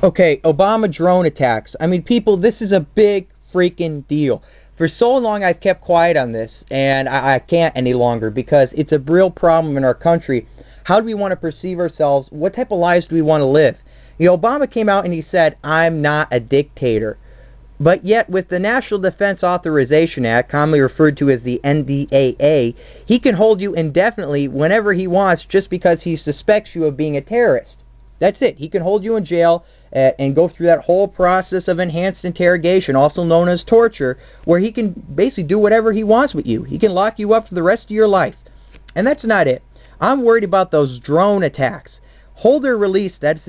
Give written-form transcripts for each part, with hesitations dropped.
Okay, Obama drone attacks. I mean, people, this is a big freaking deal. For so long, I've kept quiet on this, and I can't any longer because it's a real problem in our country. How do we want to perceive ourselves? What type of lives do we want to live? You know, Obama came out and he said, "I'm not a dictator." But yet, with the National Defense Authorization Act, commonly referred to as the NDAA, he can hold you indefinitely whenever he wants just because he suspects you of being a terrorist. That's it. He can hold you in jail and go through that whole process of enhanced interrogation, also known as torture, where he can basically do whatever he wants with you. He can lock you up for the rest of your life. And that's not it. I'm worried about those drone attacks. Holder released, that's,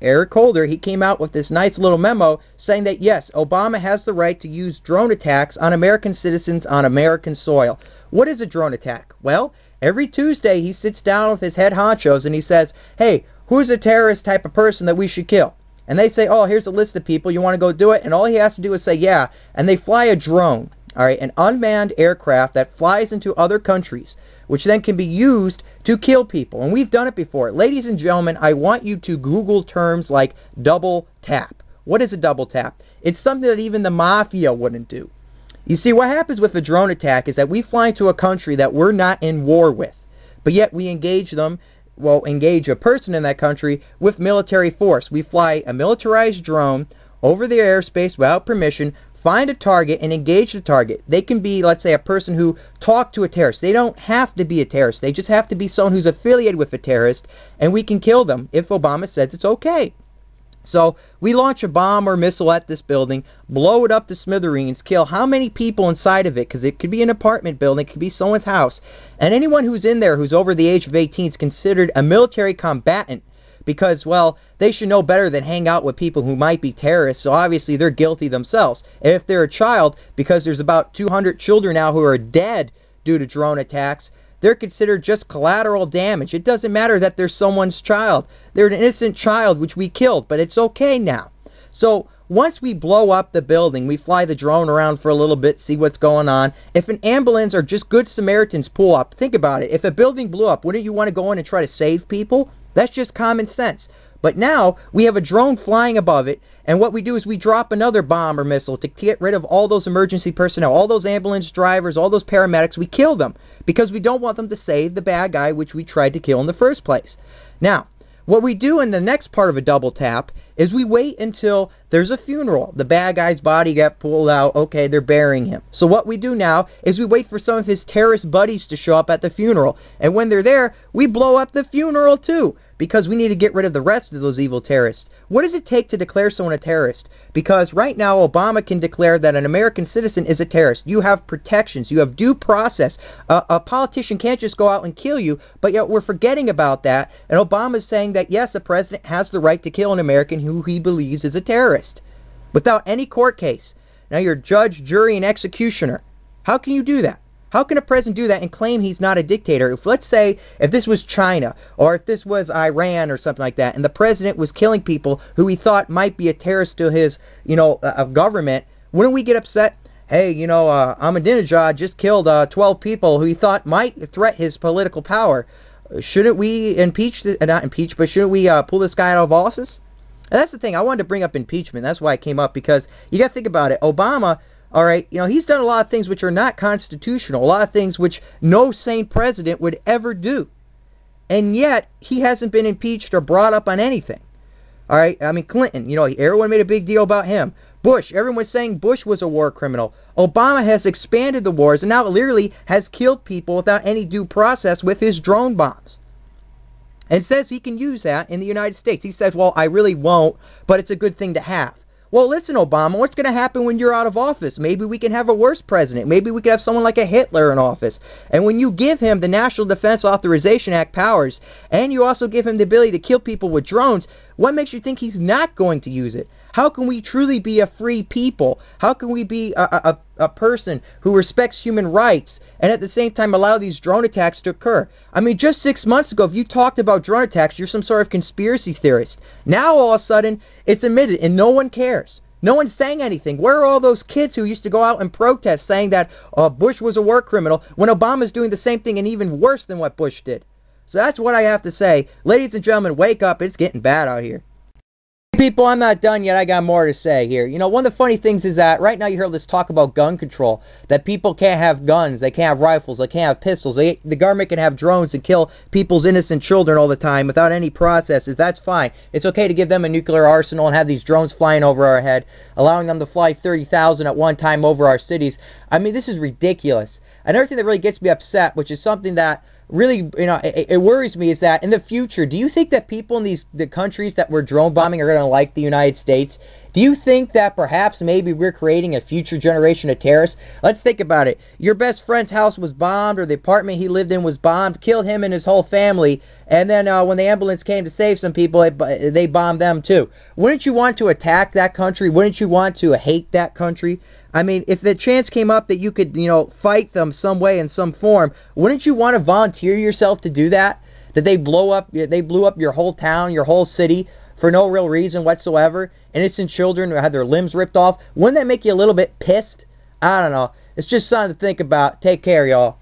Eric Holder, he came out with this nice little memo saying that, yes, Obama has the right to use drone attacks on American citizens on American soil. What is a drone attack? Well, every Tuesday he sits down with his head honchos and he says, hey, who's a terrorist type of person that we should kill? And they say, oh, here's a list of people, you want to go do it? And all he has to do is say, yeah, and they fly a drone. All right, an unmanned aircraft that flies into other countries, which then can be used to kill people. And we've done it before. Ladies and gentlemen, I want you to Google terms like double tap. What is a double tap? It's something that even the mafia wouldn't do. You see, what happens with a drone attack is that we fly into a country that we're not in war with, but yet we engage a person in that country with military force. We fly a militarized drone over their airspace without permission, find a target and engage the target. They can be, let's say, a person who talked to a terrorist. They don't have to be a terrorist. They just have to be someone who's affiliated with a terrorist, and we can kill them if Obama says it's okay. So we launch a bomb or missile at this building, blow it up to smithereens, kill how many people inside of it, because it could be an apartment building, it could be someone's house, and anyone who's in there who's over the age of 18 is considered a military combatant. Because, well, they should know better than hang out with people who might be terrorists, so obviously they're guilty themselves. And if they're a child, because there's about 200 children now who are dead due to drone attacks, they're considered just collateral damage. It doesn't matter that they're someone's child. They're an innocent child which we killed, but it's okay now. So once we blow up the building, we fly the drone around for a little bit, see what's going on. If an ambulance or just good Samaritans pull up, think about it. If a building blew up, wouldn't you want to go in and try to save people? That's just common sense. But now we have a drone flying above it, and what we do is we drop another bomb or missile to get rid of all those emergency personnel, all those ambulance drivers, all those paramedics. We kill them because we don't want them to save the bad guy which we tried to kill in the first place. Now, what we do in the next part of a double tap is we wait until there's a funeral. The bad guy's body got pulled out. Okay, they're burying him. So what we do now is we wait for some of his terrorist buddies to show up at the funeral. And when they're there, we blow up the funeral too, because we need to get rid of the rest of those evil terrorists. What does it take to declare someone a terrorist? Because right now, Obama can declare that an American citizen is a terrorist. You have protections. You have due process. A politician can't just go out and kill you, but yet we're forgetting about that. And Obama's saying that, yes, a president has the right to kill an American who he believes is a terrorist without any court case. Now you're judge, jury, and executioner. How can you do that? How can a president do that and claim he's not a dictator? If, let's say, if this was China or if this was Iran or something like that, and the president was killing people who he thought might be a terrorist to his, government, wouldn't we get upset? Hey, Ahmadinejad just killed 12 people who he thought might threat his political power. Shouldn't we shouldn't we pull this guy out of office? And that's the thing. I wanted to bring up impeachment. That's why I came up, because you got to think about it. Obama, all right, he's done a lot of things which are not constitutional, a lot of things which no sane president would ever do. And yet, he hasn't been impeached or brought up on anything. All right, I mean, Clinton, everyone made a big deal about him. Bush, everyone was saying Bush was a war criminal. Obama has expanded the wars and now literally has killed people without any due process with his drone bombs. And says he can use that in the United States. He says, well, I really won't, but it's a good thing to have. Well, listen, Obama, what's going to happen when you're out of office? Maybe we can have a worse president. Maybe we could have someone like a Hitler in office. And when you give him the National Defense Authorization Act powers, and you also give him the ability to kill people with drones, what makes you think he's not going to use it? How can we truly be a free people? How can we be a person who respects human rights and at the same time allow these drone attacks to occur? I mean, just 6 months ago, if you talked about drone attacks, you're some sort of conspiracy theorist. Now, all of a sudden, it's admitted and no one cares. No one's saying anything. Where are all those kids who used to go out and protest saying that Bush was a war criminal when Obama's doing the same thing and even worse than what Bush did? So that's what I have to say. Ladies and gentlemen, wake up. It's getting bad out here. People, I'm not done yet. I got more to say here. You know, one of the funny things is that right now you hear this talk about gun control, that people can't have guns, they can't have rifles, they can't have pistols. The government can have drones and kill people's innocent children all the time without any processes. That's fine. It's okay to give them a nuclear arsenal and have these drones flying over our head, allowing them to fly 30,000 at one time over our cities. I mean, this is ridiculous. Another thing that really gets me upset, which is something that really, you know, it worries me, is that in the future, do you think that people in the countries that we're drone bombing are going to like the United States? Do you think that perhaps maybe we're creating a future generation of terrorists? Let's think about it. Your best friend's house was bombed, or the apartment he lived in was bombed, killed him and his whole family, and then when the ambulance came to save some people, they bombed them too. Wouldn't you want to attack that country? Wouldn't you want to hate that country? I mean, if the chance came up that you could, you know, fight them some way in some form, wouldn't you want to volunteer yourself to do that? That they blew up your whole town, your whole city for no real reason whatsoever. Innocent children who had their limbs ripped off. Wouldn't that make you a little bit pissed? I don't know. It's just something to think about. Take care, y'all.